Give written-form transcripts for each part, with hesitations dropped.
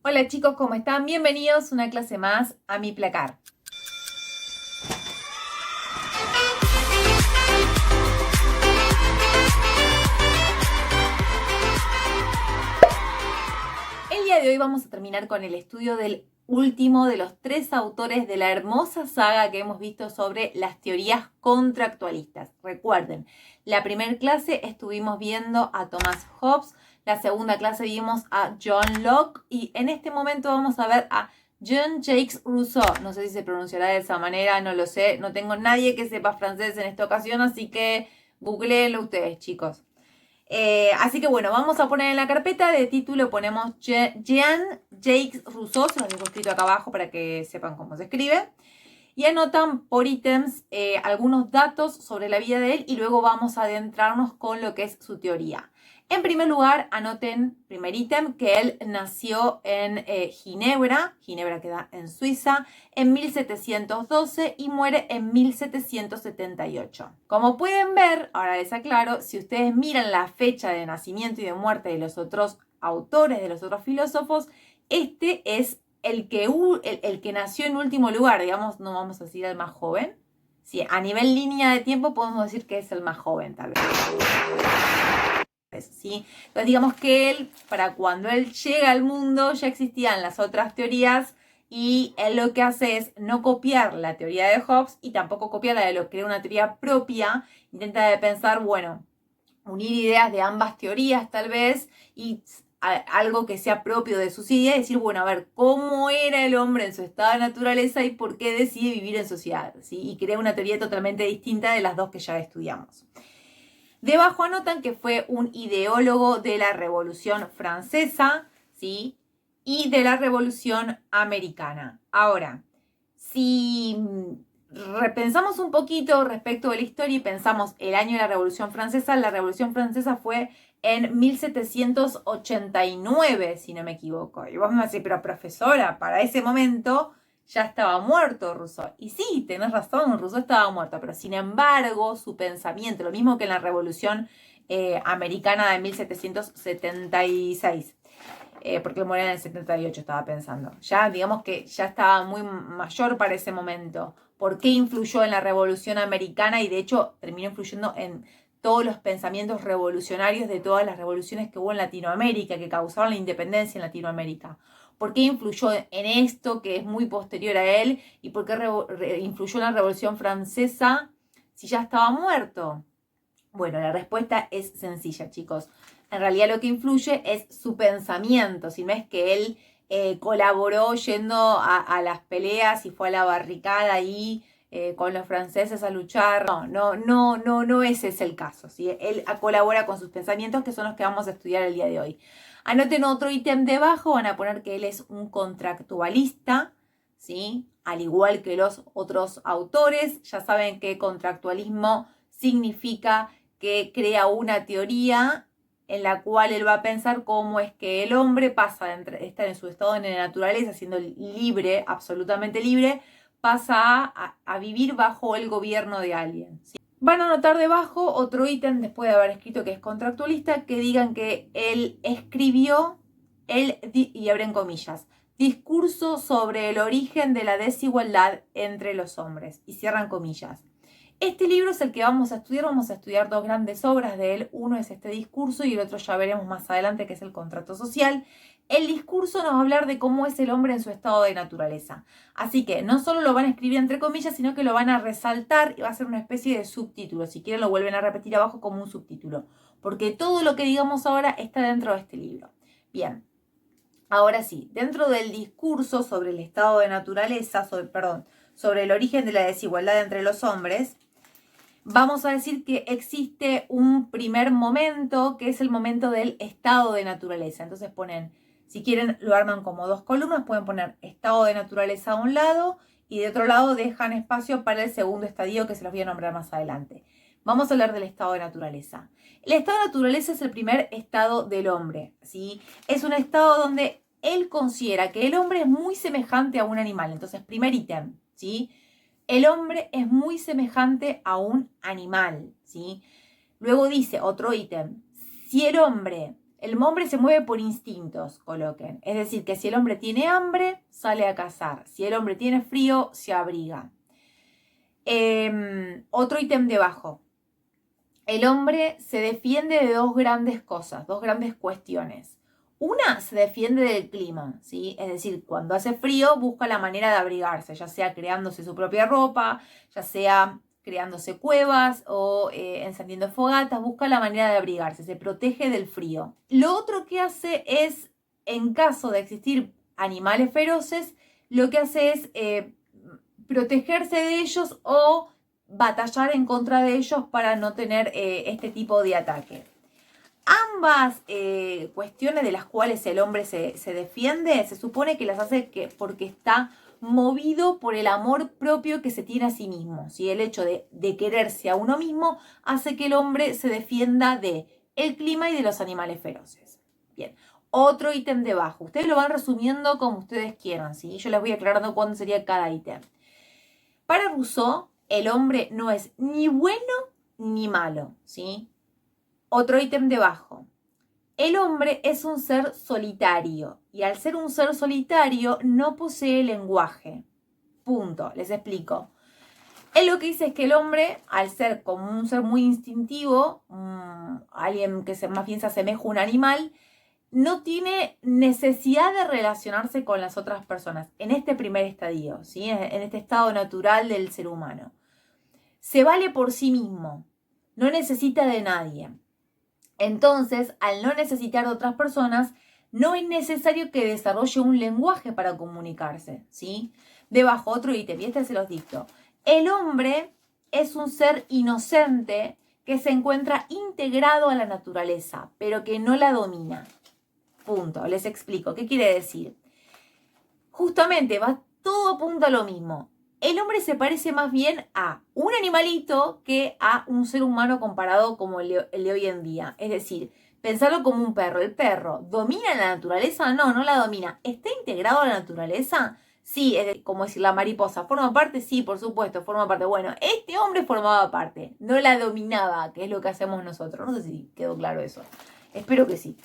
Hola chicos, ¿cómo están? Bienvenidos a una clase más a Mi Placar. El día de hoy vamos a terminar con el estudio del último de los 3 autores de la hermosa saga que hemos visto sobre las teorías contractualistas. Recuerden, la primera clase estuvimos viendo a Thomas Hobbes, la segunda clase vimos a John Locke y en este momento vamos a ver a Jean-Jacques Rousseau. No sé si se pronunciará de esa manera, no lo sé. No tengo nadie que sepa francés en esta ocasión, así que googleenlo ustedes, chicos. Así que bueno, vamos a poner en la carpeta de título, ponemos Jean-Jacques Rousseau, se los dejo escrito acá abajo para que sepan cómo se escribe. Y anotan por ítems algunos datos sobre la vida de él y luego vamos a adentrarnos con lo que es su teoría. En primer lugar, anoten, primer ítem, que él nació en Ginebra queda en Suiza, en 1712 y muere en 1778. Como pueden ver, ahora les aclaro, si ustedes miran la fecha de nacimiento y de muerte de los otros autores, de los otros filósofos, este es el que nació en último lugar, digamos, no vamos a decir el más joven. Sí, a nivel línea de tiempo podemos decir que es el más joven, tal vez. ¿Sí? Entonces digamos que él, para cuando él llega al mundo, ya existían las otras teorías y él lo que hace es no copiar la teoría de Hobbes y tampoco copiar la de lo que era una teoría propia. Intenta pensar, bueno, unir ideas de ambas teorías tal vez y algo que sea propio de sus ideas y decir, bueno, a ver, ¿cómo era el hombre en su estado de naturaleza y por qué decide vivir en sociedad? ¿Sí? Y crea una teoría totalmente distinta de las dos que ya estudiamos. Debajo anotan que fue un ideólogo de la Revolución Francesa, ¿sí? Y de la Revolución Americana. Ahora, si repensamos un poquito respecto de la historia y pensamos el año de la Revolución Francesa fue en 1789, si no me equivoco. Y vos me decís, pero profesora, para ese momento ya estaba muerto Rousseau. Y sí, tenés razón, Rousseau estaba muerto, pero sin embargo su pensamiento, lo mismo que en la Revolución Americana de 1776, porque él murió en el 78, estaba pensando. Ya, digamos que ya estaba muy mayor para ese momento. ¿Por qué influyó en la Revolución Americana? Y de hecho terminó influyendo en todos los pensamientos revolucionarios de todas las revoluciones que hubo en Latinoamérica, que causaron la independencia en Latinoamérica. ¿Por qué influyó en esto que es muy posterior a él? ¿Y por qué influyó en la Revolución Francesa si ya estaba muerto? Bueno, la respuesta es sencilla, chicos. En realidad lo que influye es su pensamiento, si no es que él colaboró yendo a las peleas y fue a la barricada ahí con los franceses a luchar. No ese es el caso, ¿sí? Él colabora con sus pensamientos, que son los que vamos a estudiar el día de hoy. Anoten otro ítem debajo, van a poner que él es un contractualista, ¿sí? Al igual que los otros autores. Ya saben que contractualismo significa que crea una teoría en la cual él va a pensar cómo es que el hombre pasa de estar en su estado de naturaleza, siendo libre, absolutamente libre, pasa a vivir bajo el gobierno de alguien, ¿sí? Van a anotar debajo otro ítem, después de haber escrito que es contractualista, que digan que él escribió, y abren comillas, discurso sobre el origen de la desigualdad entre los hombres, y cierran comillas. Este libro es el que vamos a estudiar dos grandes obras de él. Uno es este discurso y el otro ya veremos más adelante, que es el contrato social. El discurso nos va a hablar de cómo es el hombre en su estado de naturaleza. Así que no solo lo van a escribir entre comillas, sino que lo van a resaltar y va a ser una especie de subtítulo. Si quieren lo vuelven a repetir abajo como un subtítulo, porque todo lo que digamos ahora está dentro de este libro. Bien, ahora sí, dentro del discurso sobre el estado de naturaleza, sobre el origen de la desigualdad entre los hombres, vamos a decir que existe un primer momento, que es el momento del estado de naturaleza. Entonces ponen, si quieren lo arman como dos columnas, pueden poner estado de naturaleza a un lado y de otro lado dejan espacio para el segundo estadio, que se los voy a nombrar más adelante. Vamos a hablar del estado de naturaleza. El estado de naturaleza es el primer estado del hombre, ¿sí? Es un estado donde él considera que el hombre es muy semejante a un animal. Entonces, primer ítem, ¿sí? El hombre es muy semejante a un animal, ¿sí? Luego dice otro ítem, si el hombre El hombre se mueve por instintos, coloquen. Es decir, que si el hombre tiene hambre, sale a cazar. Si el hombre tiene frío, se abriga. Otro ítem debajo. El hombre se defiende de dos grandes cosas, dos grandes cuestiones. Una, se defiende del clima, ¿sí? Es decir, cuando hace frío busca la manera de abrigarse, ya sea creándose su propia ropa, ya sea creándose cuevas o encendiendo fogatas, busca la manera de abrigarse, se protege del frío. Lo otro que hace es, en caso de existir animales feroces, lo que hace es protegerse de ellos o batallar en contra de ellos para no tener este tipo de ataque. Ambas cuestiones de las cuales el hombre se defiende, se supone que las hace porque está movido por el amor propio que se tiene a sí mismo, ¿sí? El hecho de quererse a uno mismo hace que el hombre se defienda de el clima y de los animales feroces. Bien, otro ítem debajo. Ustedes lo van resumiendo como ustedes quieran, ¿sí? Yo les voy aclarando cuándo sería cada ítem. Para Rousseau, el hombre no es ni bueno ni malo, ¿sí? Otro ítem debajo. El hombre es un ser solitario y al ser un ser solitario no posee lenguaje. Punto. Les explico. Él lo que dice es que el hombre, al ser como un ser muy instintivo, alguien que más bien se asemeja a un animal, no tiene necesidad de relacionarse con las otras personas en este primer estadio, ¿sí? En este estado natural del ser humano. Se vale por sí mismo, no necesita de nadie. Entonces, al no necesitar de otras personas, no es necesario que desarrolle un lenguaje para comunicarse, ¿sí? Debajo, otro ítem, y este se los dicto. El hombre es un ser inocente que se encuentra integrado a la naturaleza, pero que no la domina. Punto. Les explico. ¿Qué quiere decir? Justamente, todo apunta a lo mismo. El hombre se parece más bien a un animalito que a un ser humano comparado como el de hoy en día. Es decir, pensarlo como un perro. ¿El perro domina la naturaleza? No, no la domina. ¿Está integrado a la naturaleza? Sí, es como decir, la mariposa. ¿Forma parte? Sí, por supuesto, forma parte. Bueno, este hombre formaba parte. No la dominaba, que es lo que hacemos nosotros. No sé si quedó claro eso. Espero que sí.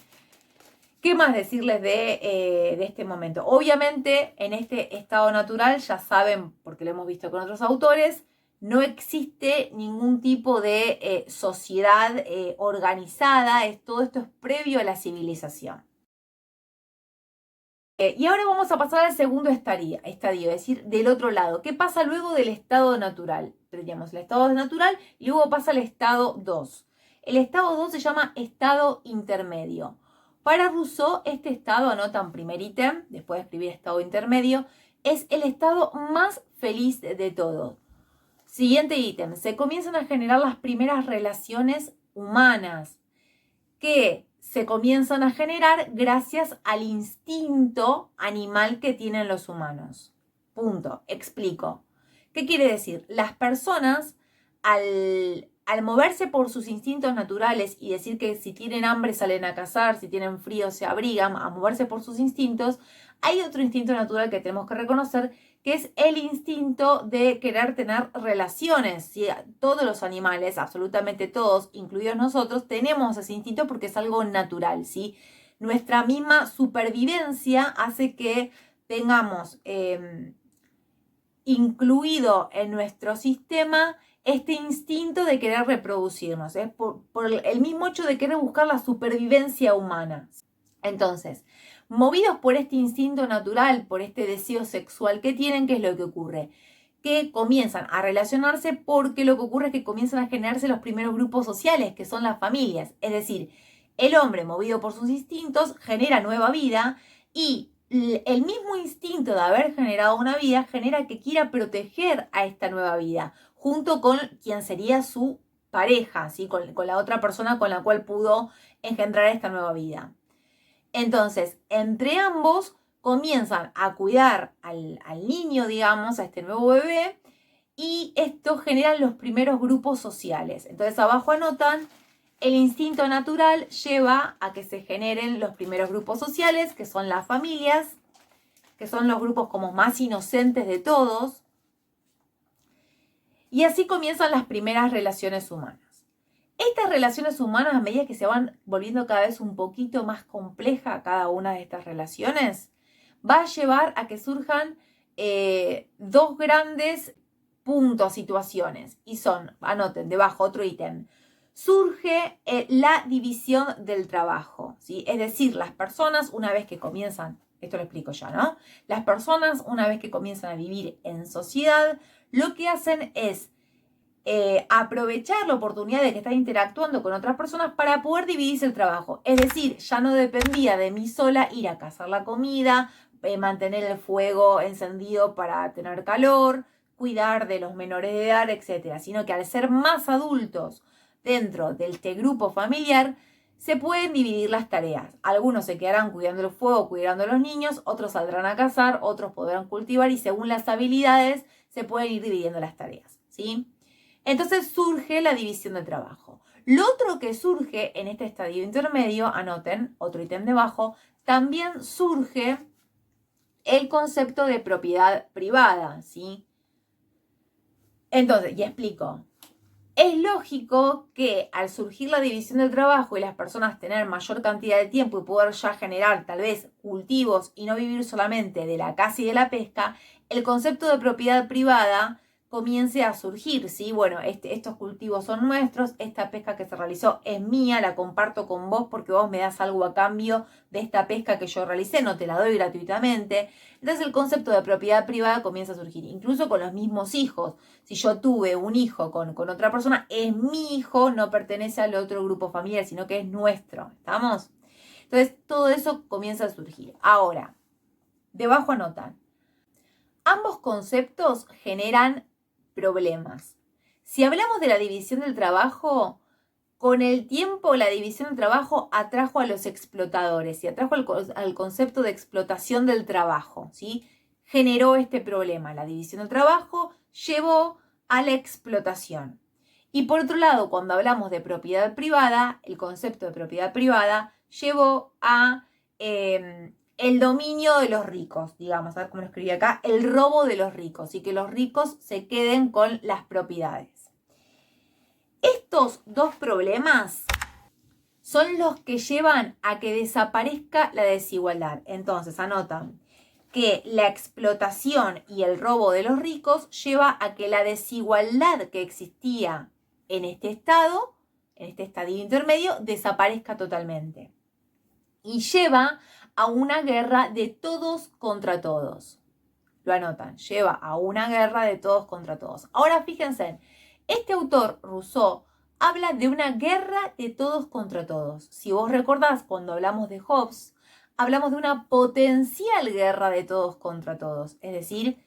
¿Qué más decirles de este momento? Obviamente, en este estado natural, ya saben, porque lo hemos visto con otros autores, no existe ningún tipo de sociedad organizada. Todo esto es previo a la civilización. Y ahora vamos a pasar al segundo estadio, es decir, del otro lado. ¿Qué pasa luego del estado natural? Teníamos el estado natural y luego pasa al estado 2. El estado 2 se llama estado intermedio. Para Rousseau, este estado, anotan primer ítem, después de escribir estado intermedio, es el estado más feliz de todos. Siguiente ítem, se comienzan a generar las primeras relaciones humanas que se comienzan a generar gracias al instinto animal que tienen los humanos. Punto. Explico. ¿Qué quiere decir? Las personas, al moverse por sus instintos naturales y decir que si tienen hambre salen a cazar, si tienen frío se abrigan, a moverse por sus instintos, hay otro instinto natural que tenemos que reconocer, que es el instinto de querer tener relaciones. ¿Sí? Todos los animales, absolutamente todos, incluidos nosotros, tenemos ese instinto porque es algo natural, ¿sí? Nuestra misma supervivencia hace que tengamos incluido en nuestro sistema este instinto de querer reproducirnos, ¿eh? por el mismo hecho de querer buscar la supervivencia humana. Entonces, movidos por este instinto natural, por este deseo sexual que tienen, ¿qué es lo que ocurre? Que comienzan a relacionarse porque lo que ocurre es que comienzan a generarse los primeros grupos sociales, que son las familias. Es decir, el hombre, movido por sus instintos, genera nueva vida y el mismo instinto de haber generado una vida genera que quiera proteger a esta nueva vida, junto con quien sería su pareja, ¿sí? con la otra persona con la cual pudo engendrar esta nueva vida. Entonces, entre ambos comienzan a cuidar al niño, digamos, a este nuevo bebé, y esto genera los primeros grupos sociales. Entonces, abajo anotan, el instinto natural lleva a que se generen los primeros grupos sociales, que son las familias, que son los grupos como más inocentes de todos. Y así comienzan las primeras relaciones humanas. Estas relaciones humanas, a medida que se van volviendo cada vez un poquito más compleja cada una de estas relaciones, va a llevar a que surjan dos grandes puntos, situaciones. Y son, anoten debajo otro ítem, surge la división del trabajo, ¿sí? Es decir, las personas una vez que comienzan, esto lo explico ya, ¿no? Las personas una vez que comienzan a vivir en sociedad, lo que hacen es aprovechar la oportunidad de que están interactuando con otras personas para poder dividirse el trabajo. Es decir, ya no dependía de mí sola ir a cazar la comida, mantener el fuego encendido para tener calor, cuidar de los menores de edad, etc. Sino que al ser más adultos dentro de este grupo familiar, se pueden dividir las tareas. Algunos se quedarán cuidando el fuego, cuidando a los niños, otros saldrán a cazar, otros podrán cultivar y según las habilidades se pueden ir dividiendo las tareas, ¿sí? Entonces surge la división de trabajo. Lo otro que surge en este estadio intermedio, anoten, otro ítem debajo, también surge el concepto de propiedad privada, ¿sí? Entonces, y explico. Es lógico que al surgir la división del trabajo y las personas tener mayor cantidad de tiempo y poder ya generar tal vez cultivos y no vivir solamente de la caza y de la pesca, el concepto de propiedad privada comience a surgir, ¿sí? Bueno, estos cultivos son nuestros, esta pesca que se realizó es mía, la comparto con vos porque vos me das algo a cambio de esta pesca que yo realicé, no te la doy gratuitamente. Entonces el concepto de propiedad privada comienza a surgir, incluso con los mismos hijos. Si yo tuve un hijo con otra persona, es mi hijo, no pertenece al otro grupo familiar, sino que es nuestro, ¿estamos? Entonces todo eso comienza a surgir. Ahora, debajo anotan, ambos conceptos generan problemas. Si hablamos de la división del trabajo, con el tiempo la división del trabajo atrajo a los explotadores y atrajo al concepto de explotación del trabajo, ¿sí? Generó este problema. La división del trabajo llevó a la explotación. Y por otro lado, cuando hablamos de propiedad privada, el concepto de propiedad privada llevó a el dominio de los ricos, digamos, a ver cómo lo escribí acá, el robo de los ricos y que los ricos se queden con las propiedades. Estos dos problemas son los que llevan a que desaparezca la desigualdad. Entonces, anotan que la explotación y el robo de los ricos lleva a que la desigualdad que existía en este estado, en este estadio intermedio, desaparezca totalmente. Y lleva a una guerra de todos contra todos. Lo anotan, lleva a una guerra de todos contra todos. Ahora fíjense, este autor, Rousseau, habla de una guerra de todos contra todos. Si vos recordás, cuando hablamos de Hobbes, hablamos de una potencial guerra de todos contra todos. Es decir,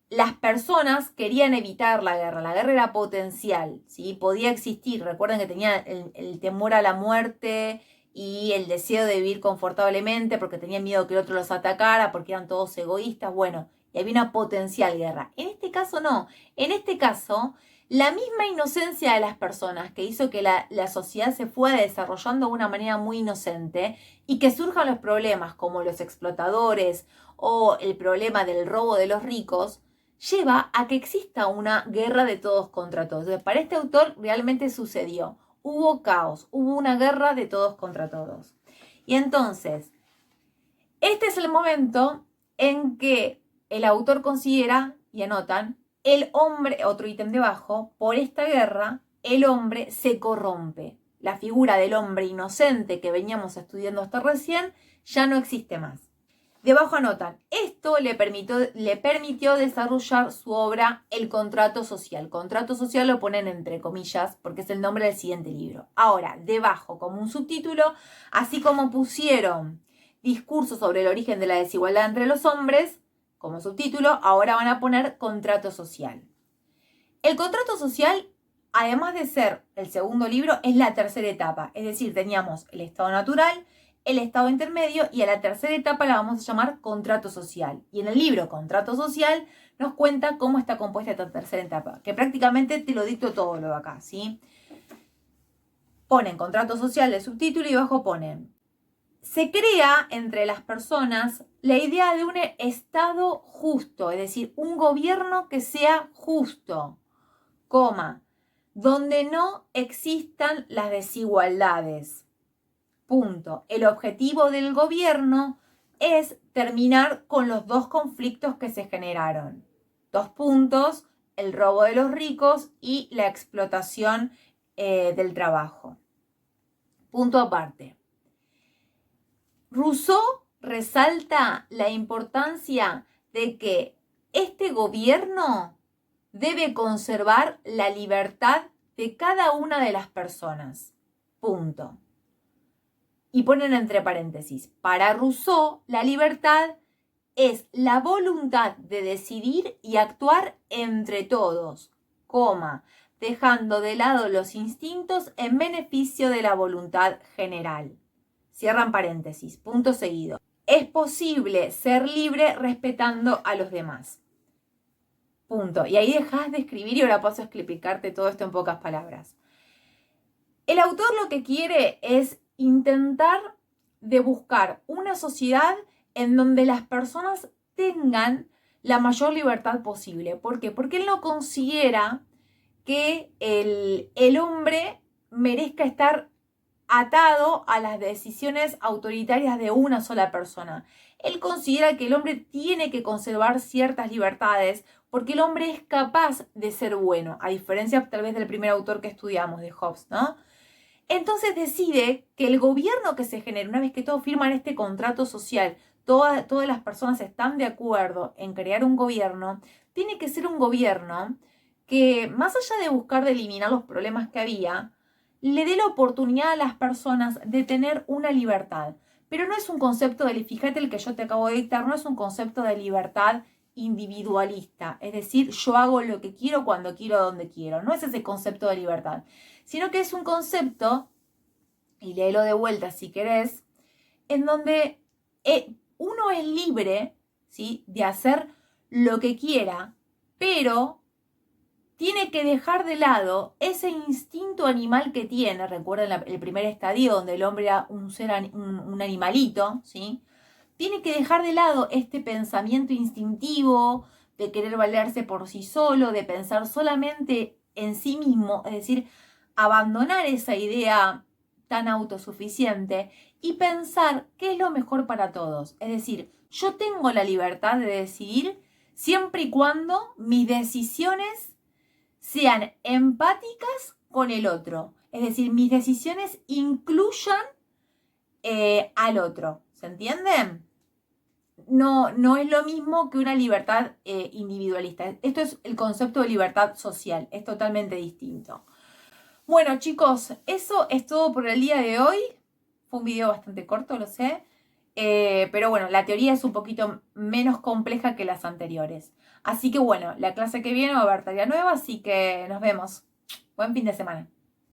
las personas querían evitar la guerra era potencial, ¿sí? Podía existir. Recuerden que tenía el temor a la muerte y el deseo de vivir confortablemente porque tenían miedo que el otro los atacara, porque eran todos egoístas. Bueno, y había una potencial guerra. En este caso no. En este caso, la misma inocencia de las personas que hizo que la sociedad se fuera desarrollando de una manera muy inocente y que surjan los problemas como los explotadores o el problema del robo de los ricos, lleva a que exista una guerra de todos contra todos. Entonces, para este autor realmente sucedió. Hubo caos, hubo una guerra de todos contra todos. Y entonces, este es el momento en que el autor considera, y anotan, el hombre, otro ítem debajo, por esta guerra, el hombre se corrompe. La figura del hombre inocente que veníamos estudiando hasta recién ya no existe más. Debajo anotan, esto le permitió desarrollar su obra El contrato social. Contrato social lo ponen entre comillas porque es el nombre del siguiente libro. Ahora, debajo como un subtítulo, así como pusieron discurso sobre el origen de la desigualdad entre los hombres, como subtítulo, ahora van a poner contrato social. El contrato social, además de ser el segundo libro, es la tercera etapa. Es decir, teníamos el estado natural, el estado intermedio y a la tercera etapa la vamos a llamar contrato social. Y en el libro Contrato Social nos cuenta cómo está compuesta esta tercera etapa, que prácticamente te lo dicto todo lo de acá, ¿sí? Ponen contrato social de subtítulo y abajo ponen: se crea entre las personas la idea de un Estado justo, es decir, un gobierno que sea justo, coma, donde no existan las desigualdades. Punto. El objetivo del gobierno es terminar con los dos conflictos que se generaron. 2 puntos, el robo de los ricos y la explotación del trabajo. Punto aparte. Rousseau resalta la importancia de que este gobierno debe conservar la libertad de cada una de las personas. Punto. Y ponen entre paréntesis, para Rousseau, la libertad es la voluntad de decidir y actuar entre todos, coma, dejando de lado los instintos en beneficio de la voluntad general. Cierran paréntesis, punto seguido. Es posible ser libre respetando a los demás. Punto. Y ahí dejas de escribir y ahora paso a explicarte todo esto en pocas palabras. El autor lo que quiere es intentar de buscar una sociedad en donde las personas tengan la mayor libertad posible. ¿Por qué? Porque él no considera que el hombre merezca estar atado a las decisiones autoritarias de una sola persona. Él considera que el hombre tiene que conservar ciertas libertades porque el hombre es capaz de ser bueno, a diferencia tal vez del primer autor que estudiamos, de Hobbes, ¿no? Entonces decide que el gobierno que se genera, una vez que todos firman este contrato social, todas las personas están de acuerdo en crear un gobierno, tiene que ser un gobierno que, más allá de buscar de eliminar los problemas que había, le dé la oportunidad a las personas de tener una libertad. Pero no es un concepto de, fíjate el que yo te acabo de dictar, no es un concepto de libertad individualista, es decir, yo hago lo que quiero cuando quiero, donde quiero. No es ese concepto de libertad, sino que es un concepto, y léelo de vuelta si querés, en donde uno es libre, ¿sí?, de hacer lo que quiera, pero tiene que dejar de lado ese instinto animal que tiene. Recuerden el primer estadio donde el hombre era un animalito, ¿sí? Tiene que dejar de lado este pensamiento instintivo de querer valerse por sí solo, de pensar solamente en sí mismo, es decir, abandonar esa idea tan autosuficiente y pensar qué es lo mejor para todos. Es decir, yo tengo la libertad de decidir siempre y cuando mis decisiones sean empáticas con el otro. Es decir, mis decisiones incluyan al otro. ¿Se entienden? No es lo mismo que una libertad individualista. Esto es el concepto de libertad social. Es totalmente distinto. Bueno, chicos, eso es todo por el día de hoy. Fue un video bastante corto, lo sé. Pero bueno, la teoría es un poquito menos compleja que las anteriores. Así que bueno, la clase que viene va a haber tarea nueva, así que nos vemos. Buen fin de semana.